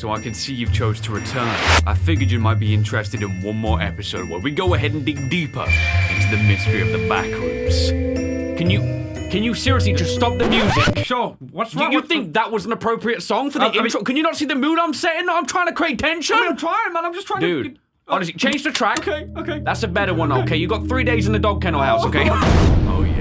So I can see you've chose to return. I figured you might be interested in one more episode where we go ahead and dig deeper into the mystery of the Backrooms. Can you seriously just stop the music? Sure. What's wrong? You think that was an appropriate song for the intro? Can you not see the mood I'm setting? I'm trying to create tension. I'm trying, man. I'm just trying to... Dude, honestly, change the track. Okay. That's a better one, okay? You got 3 days in the dog kennel house, okay? Oh, yeah.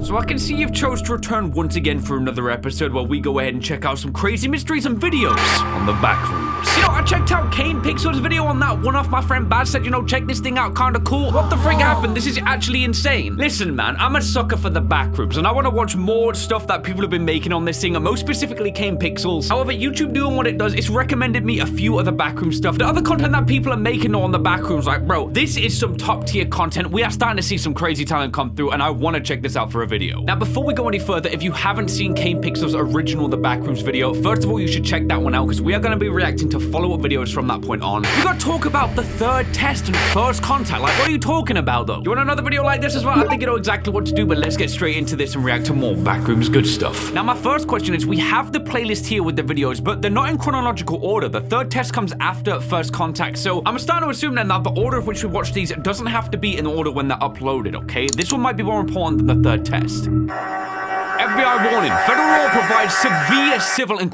So I can see you've chose to return once again for another episode where we go ahead and check out some crazy mysteries and videos on the Backrooms. You know, I checked out Kane Pixels' video on that one-off. My friend Baz said, you know, check this thing out, kinda cool. What the frick happened? This is actually insane. Listen, man, I'm a sucker for the Backrooms, and I want to watch more stuff that people have been making on this thing, and most specifically Kane Pixels. However, YouTube doing what it does, it's recommended me a few other Backroom stuff. The other content that people are making on the Backrooms, like, bro, this is some top-tier content. We are starting to see some crazy talent come through, and I want to check this out for a video. Now, before we go any further, if you haven't seen Kane Pixels' original The Backrooms video, first of all, you should check that one out, because we are going to be reacting to follow-up videos from that point on. We got to talk about the third test and first contact. Like, what are you talking about, though? You want another video like this as well? I think you know exactly what to do, but let's get straight into this and react to more Backrooms good stuff. Now, my first question is, we have the playlist here with the videos, but they're not in chronological order. The third test comes after first contact, so I'm starting to assume then that the order of which we watch these doesn't have to be in order when they're uploaded, okay? This one might be more important than the third test. FBI warning, federal law provides severe civil and...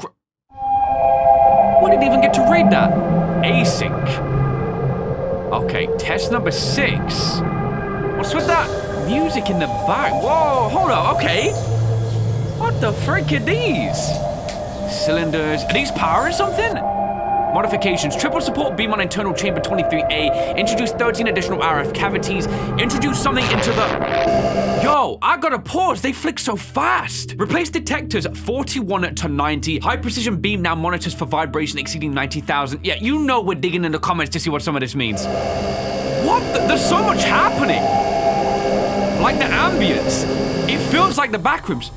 We didn't even get to read that. Async. Okay, test number 6. What's with that music in the back? Whoa, hold up, okay. What the frick are these? Cylinders, are these powering something? Modifications, triple support beam on internal chamber 23A, introduce 13 additional RF cavities, introduce something into the... Yo, I gotta pause, they flick so fast. Replace detectors 41 to 90, high precision beam now monitors for vibration exceeding 90,000. Yeah, you know we're digging in the comments to see what some of this means. What there's so much happening. Like the ambience, it feels like the Backrooms.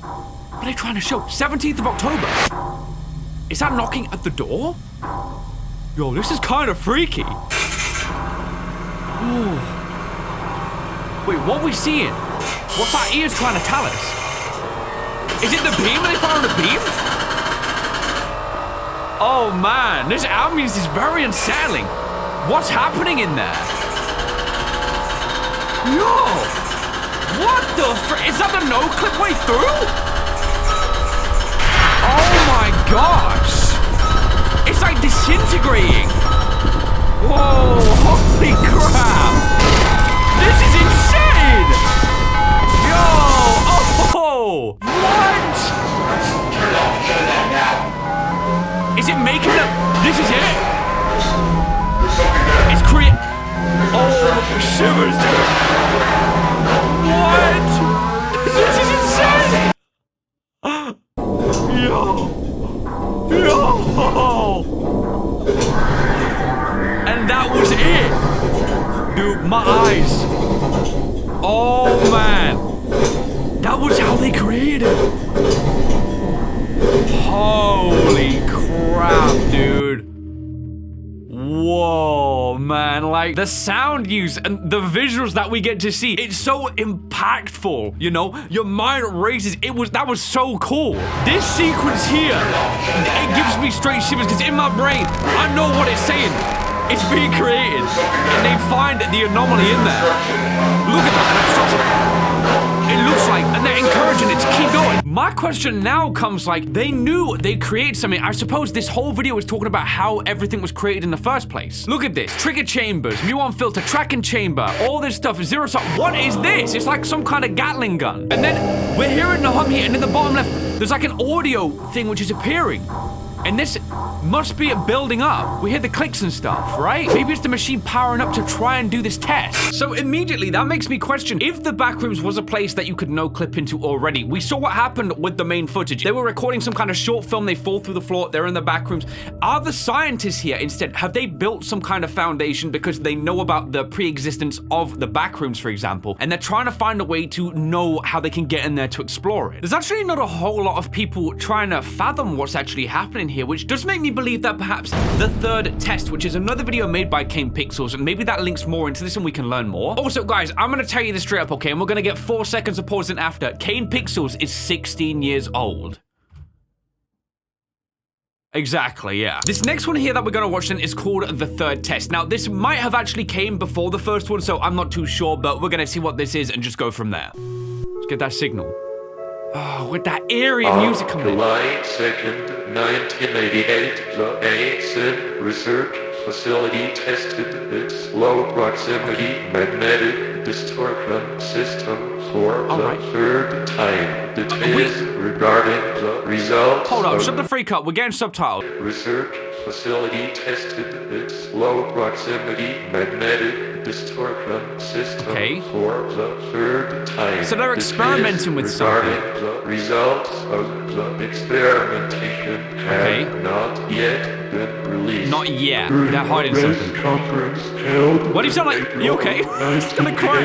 What are they trying to show? 17th of October. Is that knocking at the door? Yo, this is kind of freaky. Ooh. Wait, what are we seeing? What's our ears trying to tell us? Is it the beam? Are they following the beam? Oh man, this ambience is very unsettling. What's happening in there? Yo! What the frick? Is that the no-clip way through? Oh my gosh! It's like disintegrating! Whoa, holy crap! This is insane! Yo! Oh! What? Is it making them? This is it? It's oh, shivers, dude! What? This is insane! Yo! And that was it! Dude, my eyes. Oh, man. That was how they created it. Holy crap, dude. Whoa, man, like the sound use and the visuals that we get to see, it's so impactful, you know? Your mind races. That was so cool. This sequence here, it gives me straight shivers because in my brain, I know what it's saying. It's being created, and they find the anomaly in there. Look at that obstruction. It looks like, and they're encouraging it to keep going. My question now comes like, they knew they created something. I suppose this whole video was talking about how everything was created in the first place. Look at this, trigger chambers, muon filter, tracking chamber, all this stuff, zero stop. What is this? It's like some kind of Gatling gun. And then we're hearing the hum here, and in the bottom left, there's like an audio thing which is appearing. And this must be it building up. We hear the clicks and stuff, right? Maybe it's the machine powering up to try and do this test. So immediately, that makes me question, if the Backrooms was a place that you could no-clip into already, we saw what happened with the main footage. They were recording some kind of short film, they fall through the floor, they're in the Backrooms. Are the scientists here instead, have they built some kind of foundation because they know about the pre-existence of the Backrooms, for example, and they're trying to find a way to know how they can get in there to explore it? There's actually not a whole lot of people trying to fathom what's actually happening here, which does make me believe that perhaps the third test, which is another video made by Kane Pixels, and maybe that links more into this and we can learn more. Also, guys, I'm gonna tell you this straight up, okay, and we're gonna get 4 seconds of pausing after. Kane Pixels is 16 years old. Exactly, yeah. This next one here that we're gonna watch then is called The Third Test. Now, this might have actually came before the first one, so I'm not too sure, but we're gonna see what this is and just go from there. Let's get that signal. Oh, with that eerie music coming in. July 2nd, 1988, the ASIN research facility tested its low proximity magnetic distortion system for the third time. Details regarding the results. Hold up, shut the freak up. We're getting subtitled. Research facility tested its low proximity magnetic distortion system for the third time. So they're experimenting with something. The results of the experimentation have not yet been released. Not yet. They're hiding something. What do you sound like? Are you okay? It's gonna cry.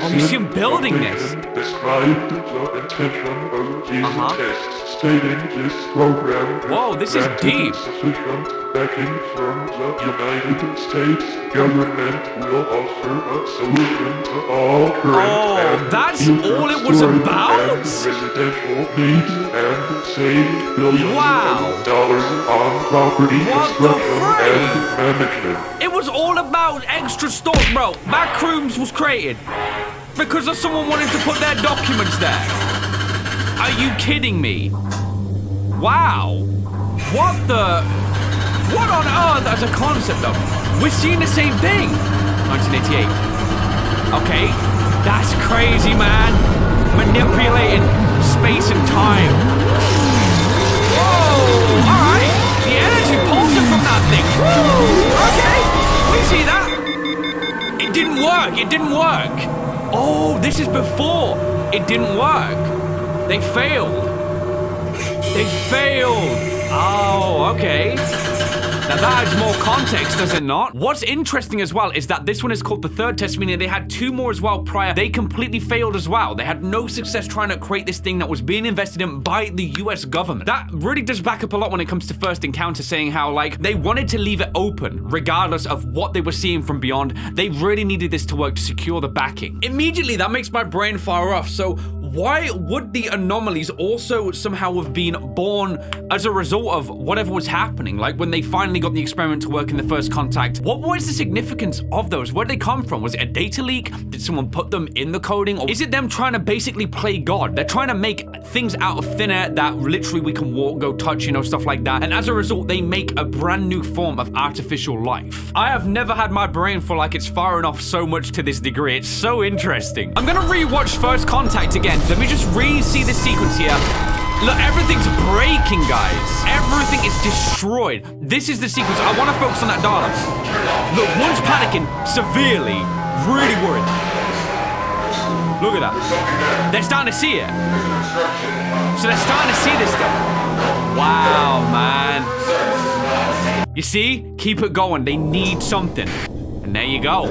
Oh, we see him building this. Described the intention of these tests, stating this program. Whoa, this is deep. Sufficient backing from the United States government will offer a solution to all current and that's all it was about? Residential needs and save billions of dollars on property construction and management. It was all about extra stock, bro. Backrooms was created because of someone wanting to put their documents there. Are you kidding me? Wow. What on earth as a concept, though? We're seeing the same thing. 1988. Okay, that's crazy, man. Manipulating space and time. Whoa, all right. The energy pulsing from that thing. Woo, okay, we see that. It didn't work. It didn't work. Oh, this is before. It didn't work. They failed. They failed. Oh, okay. Now that adds more context, does it not? What's interesting as well is that this one is called The Third Test, meaning they had 2 more as well prior. They completely failed as well. They had no success trying to create this thing that was being invested in by the US government. That really does back up a lot when it comes to First Encounter, saying how, like, they wanted to leave it open, regardless of what they were seeing from beyond. They really needed this to work to secure the backing. Immediately, that makes my brain fire off. So why would the anomalies also somehow have been born as a result of whatever was happening? Like when they finally got the experiment to work in the first contact, what was the significance of those? Where did they come from? Was it a data leak? Did someone put them in the coding? Or is it them trying to basically play God? They're trying to make things out of thin air that literally we can walk, go touch, you know, stuff like that. And as a result, they make a brand new form of artificial life. I have never had my brain feel like it's firing off so much to this degree. It's so interesting. I'm gonna rewatch First Contact again. Let me just re-see the sequence here. Look, everything's breaking, guys. Everything is destroyed. This is the sequence. I want to focus on that data. Look, one's panicking severely, really worried. Look at that. They're starting to see it. So they're starting to see this stuff. Wow, man. You see? Keep it going. They need something. And there you go.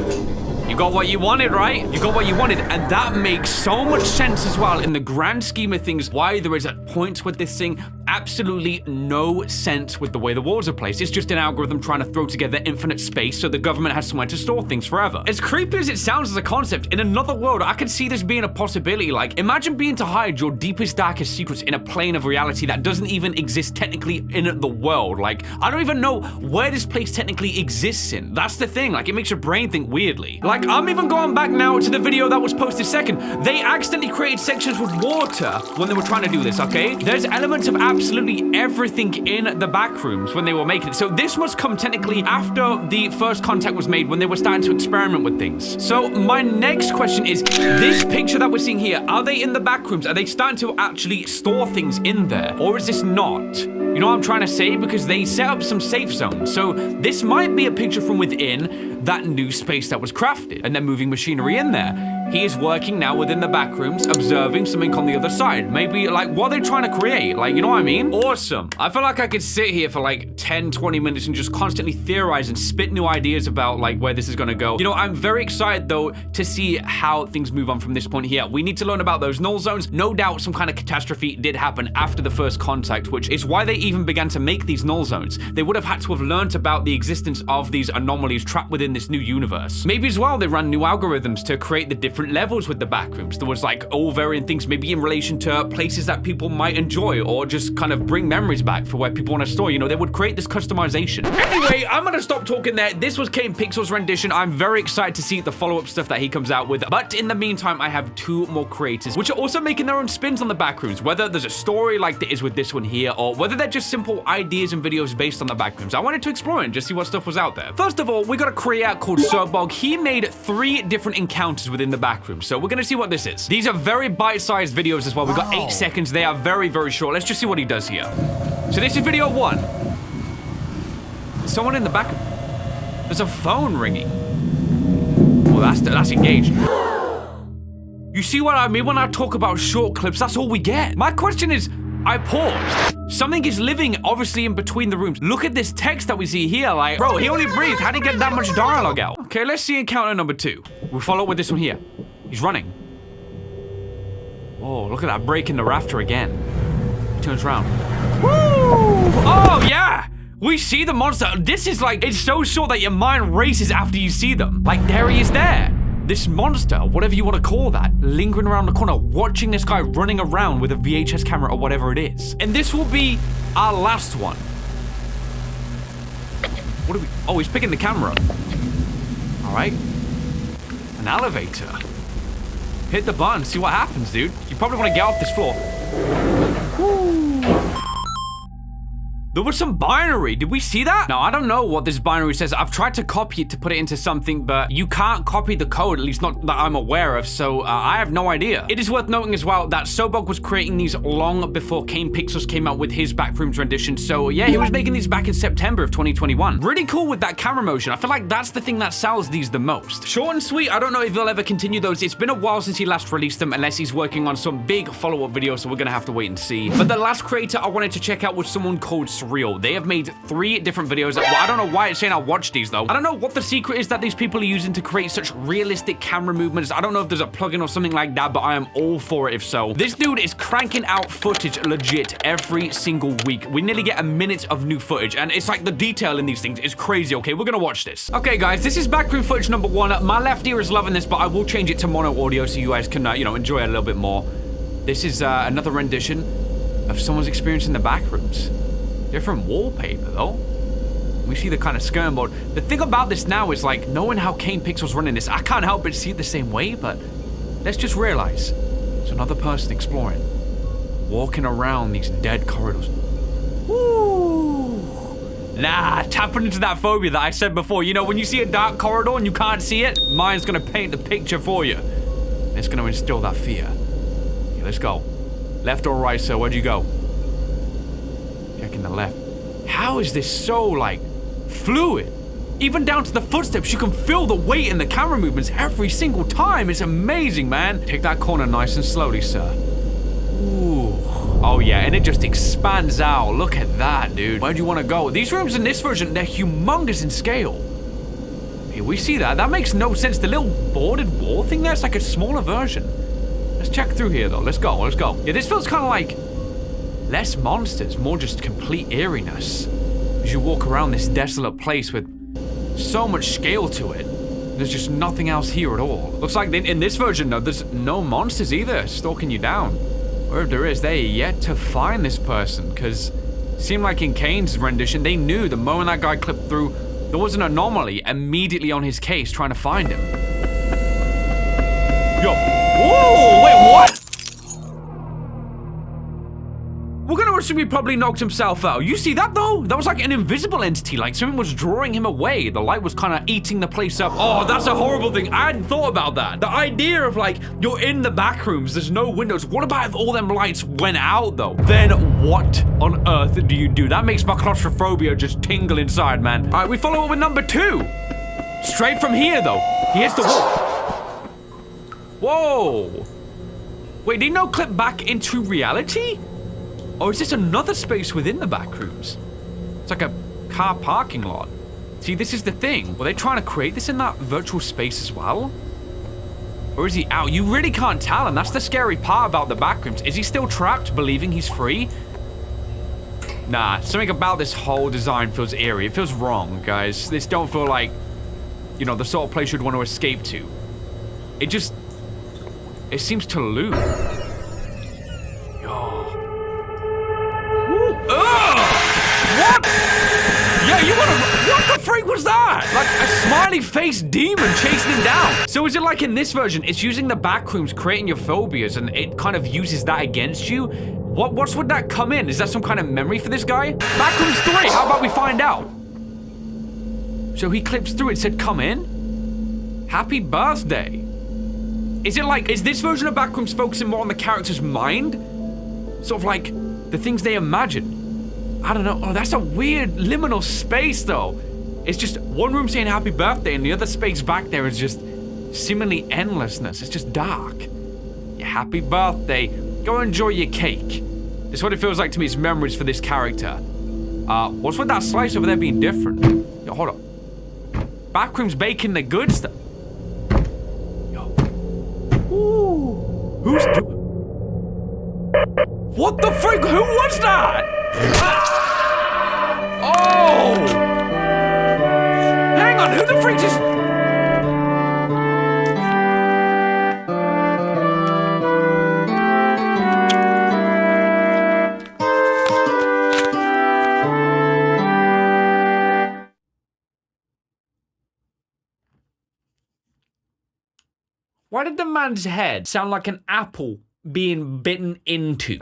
You got what you wanted, right? You got what you wanted, and that makes so much sense as well in the grand scheme of things, why there is at points with this thing absolutely no sense with the way the walls are placed. It's just an algorithm trying to throw together infinite space so the government has somewhere to store things forever. As creepy as it sounds as a concept, in another world, I could see this being a possibility. Like, imagine being to hide your deepest, darkest secrets in a plane of reality that doesn't even exist technically in the world. Like, I don't even know where this place technically exists in. That's the thing. Like, it makes your brain think weirdly. Like, I'm even going back now to the video that was posted second. They accidentally created sections with water when they were trying to do this, okay? There's elements of absolutely everything in the Backrooms when they were making it. So this must come technically after the first contact was made, when they were starting to experiment with things. So my next question is, this picture that we're seeing here, are they in the Backrooms? Are they starting to actually store things in there? Or is this not? You know what I'm trying to say? Because they set up some safe zones. So this might be a picture from within that new space that was crafted, and they're moving machinery in there. He is working now within the Backrooms, observing something on the other side. Maybe, like, what are they trying to create? Like, you know what I mean? Awesome. I feel like I could sit here for like 10, 20 minutes and just constantly theorize and spit new ideas about, like, where this is gonna go. You know, I'm very excited, though, to see how things move on from this point here. We need to learn about those null zones. No doubt some kind of catastrophe did happen after the first contact, which is why they even began to make these null zones. They would have had to have learned about the existence of these anomalies trapped within this new universe. Maybe as well, they ran new algorithms to create the different different levels with the Backrooms. There was like all varying things, maybe in relation to places that people might enjoy or just kind of bring memories back for where people want to store. You know, they would create this customization. Anyway, I'm gonna stop talking there. This was Kane Pixels' rendition. I'm very excited to see the follow-up stuff that he comes out with. But in the meantime, I have 2 more creators, which are also making their own spins on the Backrooms, whether there's a story like there is with this one here, or whether they're just simple ideas and videos based on the Backrooms. I wanted to explore it and just see what stuff was out there. First of all, we got a creator called Servbog. He made 3 different encounters within the Backrooms, so we're gonna see what this is. These are very bite-sized videos as well. We've got 8 seconds. They are very, very short. Let's just see what he does here. So this is video 1. Someone in the back. There's a phone ringing. Well, that's engaged. You see what I mean when I talk about short clips? That's all we get. My question is, I paused. Something is living, obviously, in between the rooms. Look at this text that we see here. Like, bro, he only breathed. How did he get that much dialogue out? Okay, let's see encounter number 2. We'll follow up with this one here. He's running. Oh, look at that break in the rafter again. He turns around. Woo! Oh, yeah! We see the monster. This is like, it's so short that your mind races after you see them. Like, there he is there. This monster, whatever you want to call that, lingering around the corner, watching this guy running around with a VHS camera or whatever it is. And this will be our last one. What are we? Oh, he's picking the camera up. All right. An elevator. Hit the button, see what happens, dude. You probably want to get off this floor. Woo. There was some binary. Did we see that? Now, I don't know what this binary says. I've tried to copy it to put it into something, but you can't copy the code, at least not that I'm aware of, so I have no idea. It is worth noting as well that Servbog was creating these long before Kane Pixels came out with his Backrooms rendition, so yeah, he was making these back in September of 2021. Really cool with that camera motion. I feel like that's the thing that sells these the most. Short and sweet, I don't know if he'll ever continue those. It's been a while since he last released them, unless he's working on some big follow-up video, so we're gonna have to wait and see. But the last creator I wanted to check out was someone called Surreal. They have made 3 different videos. Well, I don't know why it's saying I'll watch these though. I don't know what the secret is that these people are using to create such realistic camera movements. I don't know if there's a plugin or something like that, but I am all for it if so. This dude is cranking out footage legit every single week. We nearly get a minute of new footage, and it's like the detail in these things is crazy. Okay, we're gonna watch this. Okay, guys, this is backroom footage number 1. My left ear is loving this, but I will change it to mono audio so you guys can, you know, enjoy it a little bit more. This is another rendition of someone's experience in the backrooms. Different wallpaper, though. We see the kind of skirting board. The thing about this now is, like, knowing how Kane Pixels running this, I can't help but see it the same way, but let's just realize there's another person exploring, walking around these dead corridors. Woo! Nah, tapping into that phobia that I said before. You know, when you see a dark corridor and you can't see it, mine's gonna paint the picture for you. It's gonna instill that fear. Okay, let's go. Left or right, sir? Where'd you go? Checking the left. How is this so, like, fluid? Even down to the footsteps, you can feel the weight in the camera movements every single time. It's amazing, man. Take that corner nice and slowly, sir. Ooh. Oh, yeah, and it just expands out. Look at that, dude. Where do you want to go? These rooms in this version, they're humongous in scale. Hey, we see that. That makes no sense. The little boarded wall thing there, it's like a smaller version. Let's check through here, though. Let's go, let's go. Yeah, this feels kind of like less monsters, more just complete eeriness. As you walk around this desolate place with so much scale to it, there's just nothing else here at all. Looks like in this version, though, there's no monsters either stalking you down. Or if there is, they're yet to find this person, because it seemed like in Kane's rendition, they knew the moment that guy clipped through, there was an anomaly immediately on his case trying to find him. Yo. Whoa, wait, what? We're gonna assume he probably knocked himself out. You see that, though? That was like an invisible entity, like something was drawing him away. The light was kind of eating the place up. Oh, that's a horrible thing. I hadn't thought about that. The idea of, like, you're in the back rooms, there's no windows. What about if all them lights went out, though? Then what on earth do you do? That makes my claustrophobia just tingle inside, man. All right, we follow up with number 2. Straight from here, though. He hits the wall. Whoa. Wait, did he no clip back into reality? Or is this another space within the backrooms? It's like a car parking lot. See, this is the thing. Were they trying to create this in that virtual space as well? Or is he out? You really can't tell, and that's the scary part about the backrooms. Is he still trapped, believing he's free? Nah, something about this whole design feels eerie. It feels wrong, guys. This don't feel like, you know, the sort of place you'd want to escape to. It just It seems to loop. What? Yeah, you wanna... What the freak was that? Like a smiley face demon chasing him down. So is it like in this version, it's using the backrooms, creating your phobias, and it kind of uses that against you? What's would that come in? Is that some kind of memory for this guy? Backrooms 3, how about we find out? So he clips through it, said come in? Happy birthday. Is it like, is this version of Backrooms focusing more on the character's mind? Sort of like the things they imagine? I don't know. Oh, that's a weird liminal space, though. It's just one room saying happy birthday, and the other space back there is just seemingly endlessness. It's just dark. Yeah, happy birthday. Go enjoy your cake. This is what it feels like to me. It's memories for this character. What's with that slice over there being different? Yo, hold on. Backrooms baking the good stuff. Yo. Ooh. Who's doing? What the freak? Who was that? Oh! Hang on, who the freak just... Why did the man's head sound like an apple being bitten into?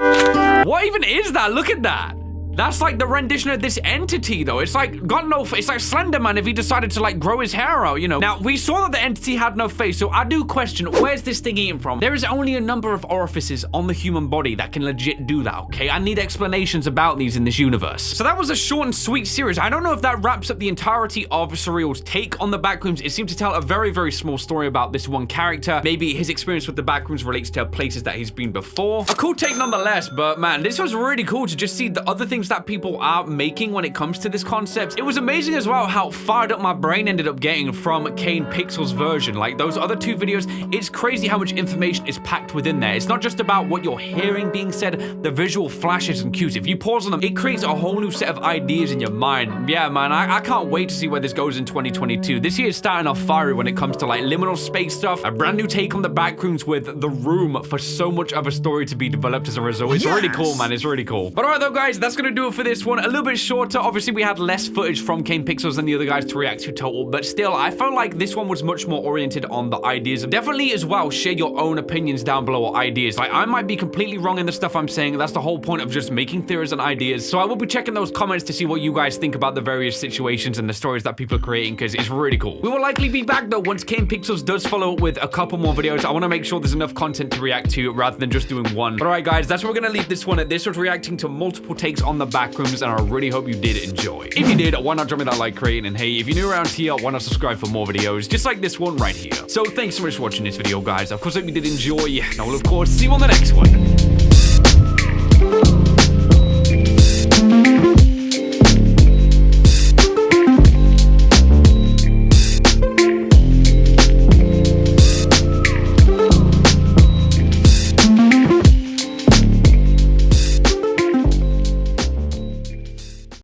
What even is that? Look at that. That's like the rendition of this entity, though. It's like got no face. It's like Slender Man if he decided to like grow his hair out, you know. Now, we saw that the entity had no face, so I do question, where's this thing eating from? There is only a number of orifices on the human body that can legit do that, okay? I need explanations about these in this universe. So that was a short and sweet series. I don't know if that wraps up the entirety of Surreal's take on the Backrooms. It seemed to tell a very, very small story about this one character. Maybe his experience with the Backrooms relates to places that he's been before. A cool take nonetheless, but man, this was really cool to just see the other things that people are making when it comes to this concept. It was amazing as well how fired up my brain ended up getting from Kane Pixels' version. Like those other two videos, it's crazy how much information is packed within there. It's not just about what you're hearing being said, the visual flashes and cues. If you pause on them, it creates a whole new set of ideas in your mind. Yeah, man, I can't wait to see where this goes in 2022. This year is starting off fiery when it comes to like liminal space stuff, a brand new take on the Backrooms with the room for so much of a story to be developed as a result. It's really cool, man. It's really cool. But all right, though, guys, that's gonna do it for this one. A little bit shorter. Obviously, we had less footage from Kane Pixels than the other guys to react to total, but still, I felt like this one was much more oriented on the ideas. Definitely as well, share your own opinions down below or ideas. Like, I might be completely wrong in the stuff I'm saying. That's the whole point of just making theories and ideas. So I will be checking those comments to see what you guys think about the various situations and the stories that people are creating, because it's really cool. We will likely be back, though, once Kane Pixels does follow up with a couple more videos. I want to make sure there's enough content to react to rather than just doing one. But all right, guys, that's where we're going to leave this one at. This was reacting to multiple takes on the Backrooms, and I really hope you did enjoy. If you did, why not drop me that like rating? And hey, if you're new around here, why not subscribe for more videos just like this one right here? So thanks so much for watching this video, guys. Of course, I hope you did enjoy, and I will of course see you on the next one.